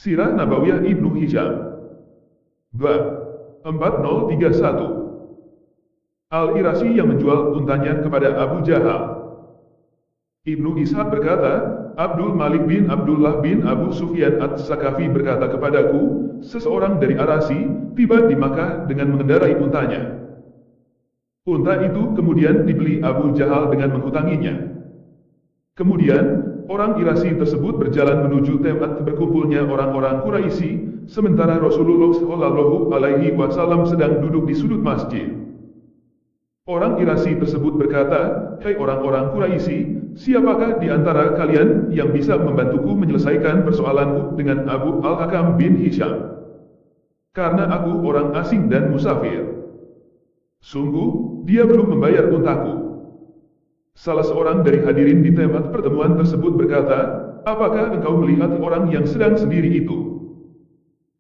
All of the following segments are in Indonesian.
Sirah Nabawiyah Ibnu Hisham. Bab 4031. Al-Irasi yang menjual untanya kepada Abu Jahal. Ibnu Ishaq berkata, Abdul Malik bin Abdullah bin Abu Sufyan At-Sakafi berkata kepadaku, seseorang dari Arasi tiba di Makkah dengan mengendarai untanya. Unta itu kemudian dibeli Abu Jahal dengan menghutanginya. Kemudian, orang Irasi tersebut berjalan menuju tempat berkumpulnya orang-orang Quraisy, sementara Rasulullah Shallallahu Alaihi Wasallam sedang duduk di sudut masjid. Orang Irasi tersebut berkata, "Hai orang-orang Quraisy, siapakah di antara kalian yang bisa membantuku menyelesaikan persoalanku dengan Abu Al-Hakam bin Hisham? Karena aku orang asing dan musafir. Sungguh, dia belum membayar untaku." Salah seorang dari hadirin di tempat pertemuan tersebut berkata, "Apakah engkau melihat orang yang sedang sendiri itu?"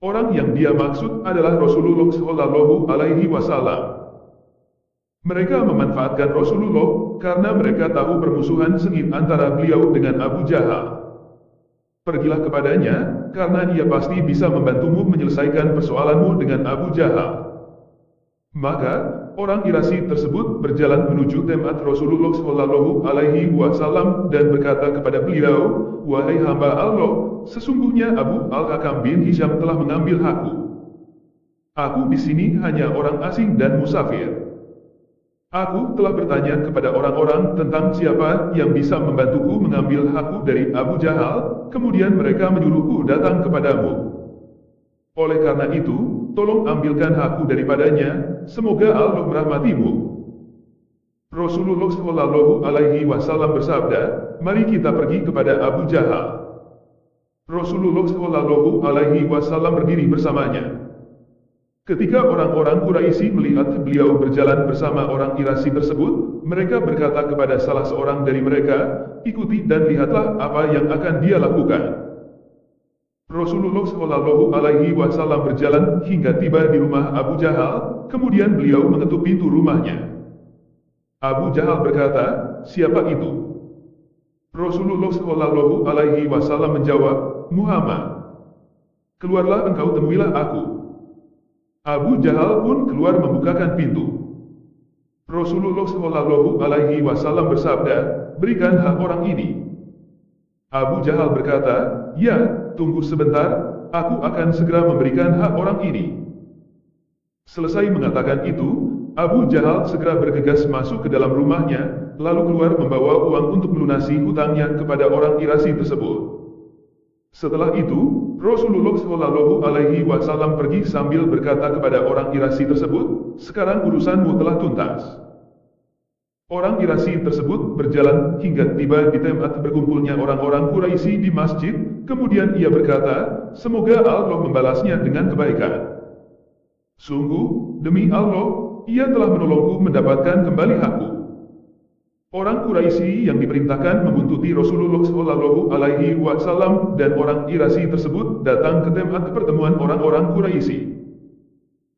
Orang yang dia maksud adalah Rasulullah Shallallahu Alaihi Wasallam. Mereka memanfaatkan Rasulullah karena mereka tahu permusuhan sengit antara beliau dengan Abu Jahal. Pergilah kepadanya, karena ia pasti bisa membantumu menyelesaikan persoalanmu dengan Abu Jahal. Maka, orang Irasi tersebut berjalan menuju tempat Rasulullah Shallallahu Alaihi Wasallam dan berkata kepada beliau, "Wahai hamba Allah, sesungguhnya Abu Al-Hakam bin Hisham telah mengambil hakku. Aku di sini hanya orang asing dan musafir. Aku telah bertanya kepada orang-orang tentang siapa yang bisa membantuku mengambil hakku dari Abu Jahal, kemudian mereka menyuruhku datang kepadamu. Oleh karena itu, tolong ambilkan hakku daripadanya, semoga Allah merahmatimu." Rasulullah Shallallahu Alaihi Wasallam bersabda, "Mari kita pergi kepada Abu Jahal." Rasulullah Shallallahu Alaihi Wasallam berdiri bersamanya. Ketika orang-orang Quraisy melihat beliau berjalan bersama orang Irasi tersebut, mereka berkata kepada salah seorang dari mereka, "Ikuti dan lihatlah apa yang akan dia lakukan." Rasulullah Shallallahu Alaihi Wasallam berjalan hingga tiba di rumah Abu Jahal, kemudian beliau mengetuk pintu rumahnya. Abu Jahal berkata, "Siapa itu?" Rasulullah Shallallahu Alaihi Wasallam menjawab, "Muhammad. Keluarlah engkau temuilah aku." Abu Jahal pun keluar membukakan pintu. Rasulullah Shallallahu Alaihi Wasallam bersabda, "Berikan hak orang ini." Abu Jahal berkata, "Ya, tunggu sebentar, aku akan segera memberikan hak orang ini." Selesai mengatakan itu, Abu Jahal segera bergegas masuk ke dalam rumahnya, lalu keluar membawa uang untuk melunasi hutangnya kepada orang Irasi tersebut. Setelah itu, Rasulullah Shallallahu Alaihi Wasallam pergi sambil berkata kepada orang Irasi tersebut, "Sekarang urusanmu telah tuntas." Orang Irasi tersebut berjalan hingga tiba di tempat berkumpulnya orang-orang Quraisy di masjid, kemudian ia berkata, "Semoga Allah membalasnya dengan kebaikan. Sungguh, demi Allah, ia telah menolongku mendapatkan kembali hakku." Orang Quraisy yang diperintahkan membuntuti Rasulullah Shallallahu Alaihi Wasallam dan orang Irasi tersebut datang ke tempat pertemuan orang-orang Quraisy.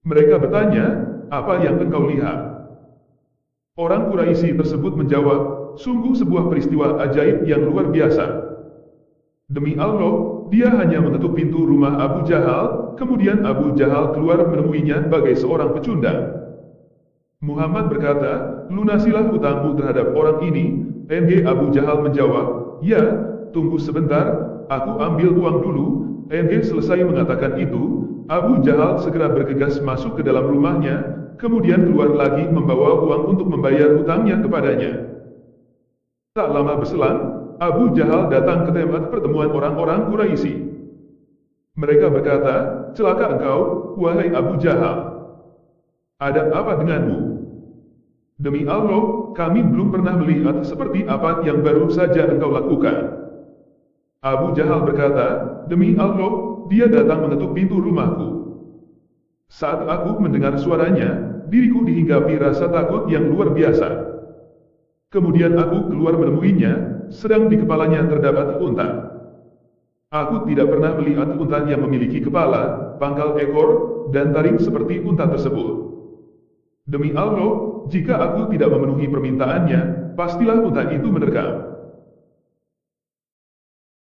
Mereka bertanya, "Apa yang engkau lihat?" Orang Quraisy tersebut menjawab, "Sungguh sebuah peristiwa ajaib yang luar biasa. Demi Allah, dia hanya mengetuk pintu rumah Abu Jahal, kemudian Abu Jahal keluar menemuinya bagai seorang pecundang." Muhammad berkata, "Lunasilah hutangmu terhadap orang ini." NG Abu Jahal menjawab, "Ya, tunggu sebentar, aku ambil uang dulu." NG selesai mengatakan itu, Abu Jahal segera bergegas masuk ke dalam rumahnya, kemudian keluar lagi membawa uang untuk membayar hutangnya kepadanya. Tak lama berselang, Abu Jahal datang ke tempat pertemuan orang-orang Quraisy. Mereka berkata, "Celaka engkau, wahai Abu Jahal. Ada apa denganmu? Demi Allah, kami belum pernah melihat seperti apa yang baru saja engkau lakukan." Abu Jahal berkata, "Demi Allah, dia datang mengetuk pintu rumahku. Saat aku mendengar suaranya, diriku dihinggapi rasa takut yang luar biasa. Kemudian aku keluar menemuinya, sedang di kepalanya terdapat unta. Aku tidak pernah melihat unta yang memiliki kepala, pangkal ekor, dan taring seperti unta tersebut. Demi Allah, jika aku tidak memenuhi permintaannya, pastilah unta itu menerkam."